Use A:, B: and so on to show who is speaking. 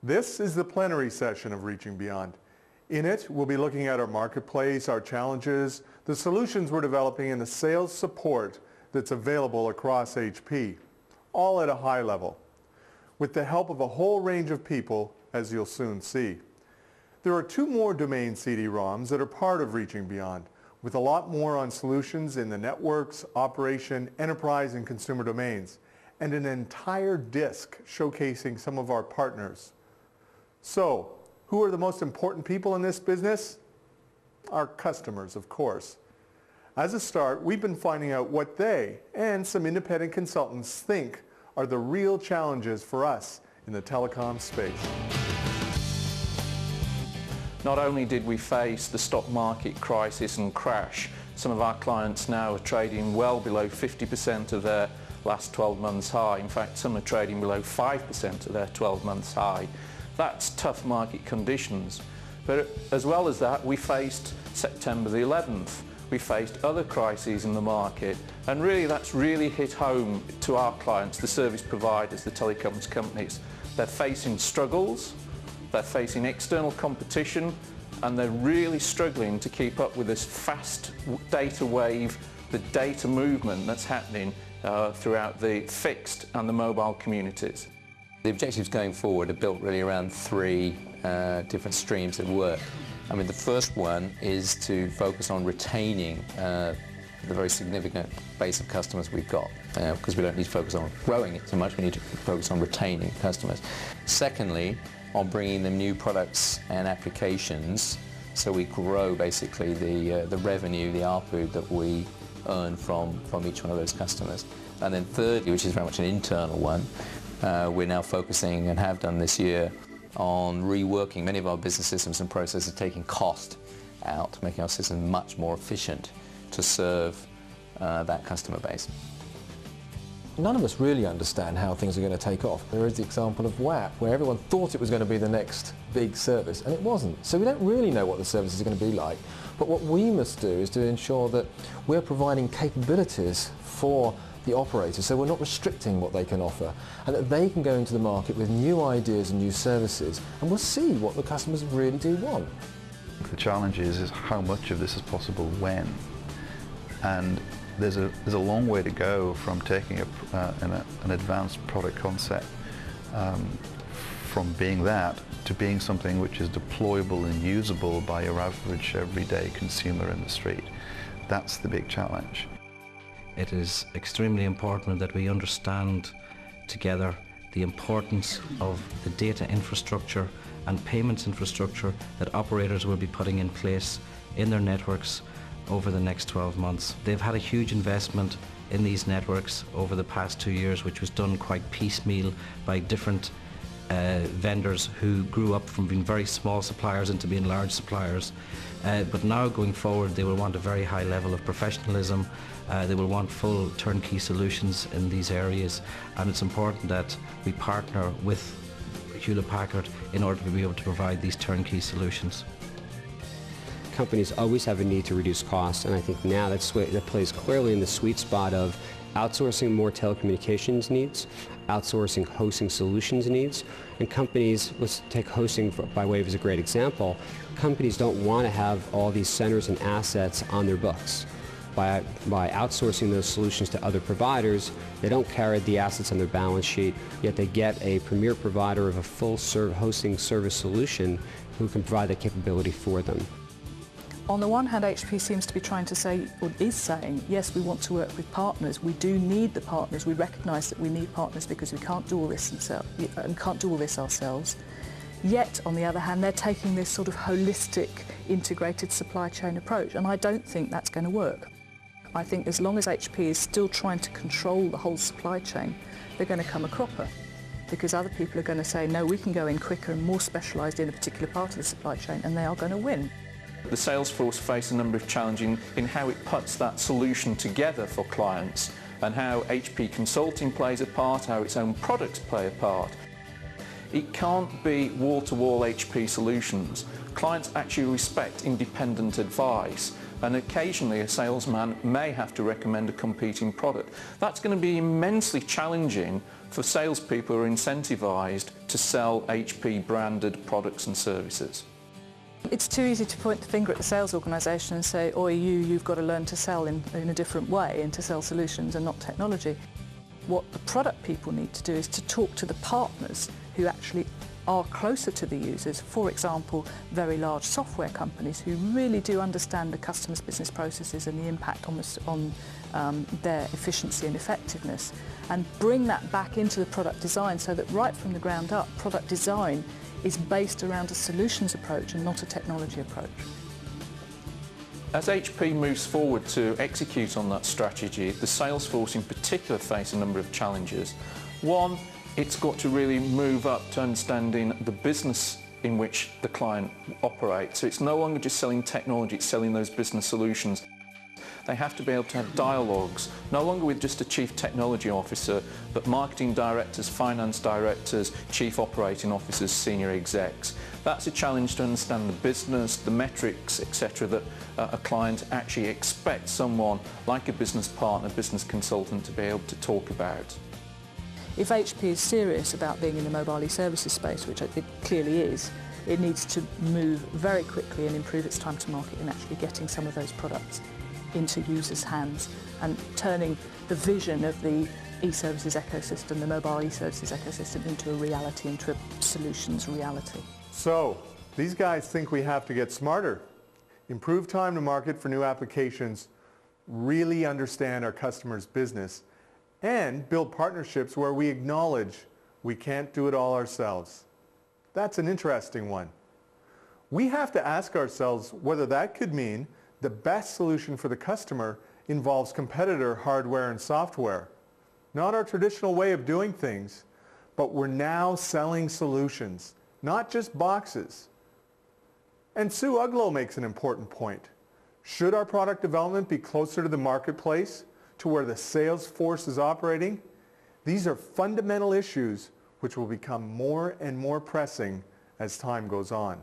A: This is the plenary session of Reaching Beyond. In it, we'll be looking at our marketplace, our challenges, the solutions we're developing, and the sales support that's available across HP, all at a high level, with the help of a whole range of people, as you'll soon see. There are 2 more domain CD-ROMs that are part of Reaching Beyond, with a lot more on solutions in the networks, operation, enterprise, and consumer domains, and an entire disk showcasing some of our partners. So, who are the most important people in this business? Our customers, of course. As a start, we've been finding out what they and some independent consultants think are the real challenges for us in the telecom space.
B: Not only did we face the stock market crisis and crash, some of our clients now are trading well below 50% of their last 12 months high. In fact, some are trading below 5% of their 12 months high. That's tough market conditions. But as well as that, we faced September the 11th. We faced other crises in the market, and really that's really hit home to our clients, the service providers, the telecoms companies. They're facing struggles, they're facing external competition, and they're really struggling to keep up with this fast data wave, the data movement that's happening throughout the fixed and the mobile communities.
C: The objectives going forward are built really around 3 different streams of work. I mean, the first one is to focus on retaining the very significant base of customers we've got, because we don't need to focus on growing it so much, we need to focus on retaining customers. Secondly, on bringing them new products and applications, so we grow basically the revenue, the ARPU that we earn from each one of those customers. And then thirdly, which is very much an internal one, we're now focusing, and have done this year, on reworking many of our business systems and processes, taking cost out, making our systems much more efficient to serve that customer base.
D: None of us really understand how things are going to take off. There is the example of WAP, where everyone thought it was going to be the next big service, and it wasn't. So we don't really know what the services are going to be like. But what we must do is to ensure that we're providing capabilities for the operators, so we're not restricting what they can offer, and that they can go into the market with new ideas and new services, and we'll see what the customers really do want.
E: The challenge is how much of this is possible when, and there's a long way to go from taking an advanced product concept from being that to being something which is deployable and usable by your average everyday consumer in the street. That's the big challenge.
F: It is extremely important that we understand together the importance of the data infrastructure and payments infrastructure that operators will be putting in place in their networks over the next 12 months. They've had a huge investment in these networks over the past 2 years, which was done quite piecemeal by different vendors who grew up from being very small suppliers into being large suppliers. But now going forward, they will want a very high level of professionalism. They will want full turnkey solutions in these areas, and it's important that we partner with Hewlett-Packard in order to be able to provide these turnkey solutions.
G: Companies always have a need to reduce costs, and I think now that plays clearly in the sweet spot of outsourcing more telecommunications needs, outsourcing hosting solutions needs, and companies, let's take hosting by way of as a great example, companies don't want to have all these centers and assets on their books. By outsourcing those solutions to other providers, they don't carry the assets on their balance sheet, yet they get a premier provider of a full hosting service solution who can provide that capability for them.
H: On the one hand, HP seems to be trying to say, or is saying, yes, we want to work with partners. We do need the partners. We recognise that we need partners because we can't do all this ourselves. Yet, on the other hand, they're taking this sort of holistic, integrated supply chain approach, and I don't think that's going to work. I think as long as HP is still trying to control the whole supply chain, they're going to come a cropper, because other people are going to say, no, we can go in quicker and more specialised in a particular part of the supply chain, and they are going to win.
B: The sales force face a number of challenges in how it puts that solution together for clients, and how HP Consulting plays a part, how its own products play a part. It can't be wall-to-wall HP solutions. Clients actually respect independent advice, and occasionally a salesman may have to recommend a competing product. That's going to be immensely challenging for salespeople who are incentivised to sell HP branded products and services.
H: It's too easy to point the finger at the sales organisation and say, "Oi, you've got to learn to sell in a different way and to sell solutions and not technology." What the product people need to do is to talk to the partners who actually are closer to the users, for example, very large software companies who really do understand the customer's business processes and the impact on their efficiency and effectiveness, and bring that back into the product design so that right from the ground up, product design is based around a solutions approach and not a technology approach.
B: As HP moves forward to execute on that strategy, the sales force in particular face a number of challenges. One, it's got to really move up to understanding the business in which the client operates. So it's no longer just selling technology, it's selling those business solutions. They have to be able to have dialogues, no longer with just a chief technology officer, but marketing directors, finance directors, chief operating officers, senior execs. That's a challenge to understand the business, the metrics, etc., that a client actually expects someone like a business partner, business consultant to be able to talk about.
H: If HP is serious about being in the mobile e-services space, which it clearly is, it needs to move very quickly and improve its time to market in actually getting some of those products into users' hands and turning the vision of the e-services ecosystem, the mobile e-services ecosystem, into a reality, into a solutions reality.
A: So, these guys think we have to get smarter, improve time to market for new applications, really understand our customers' business, and build partnerships where we acknowledge we can't do it all ourselves. That's an interesting one. We have to ask ourselves whether that could mean the best solution for the customer involves competitor hardware and software. Not our traditional way of doing things, but we're now selling solutions, not just boxes. And Sue Uglow makes an important point. Should our product development be closer to the marketplace, to where the sales force is operating? These are fundamental issues which will become more and more pressing as time goes on.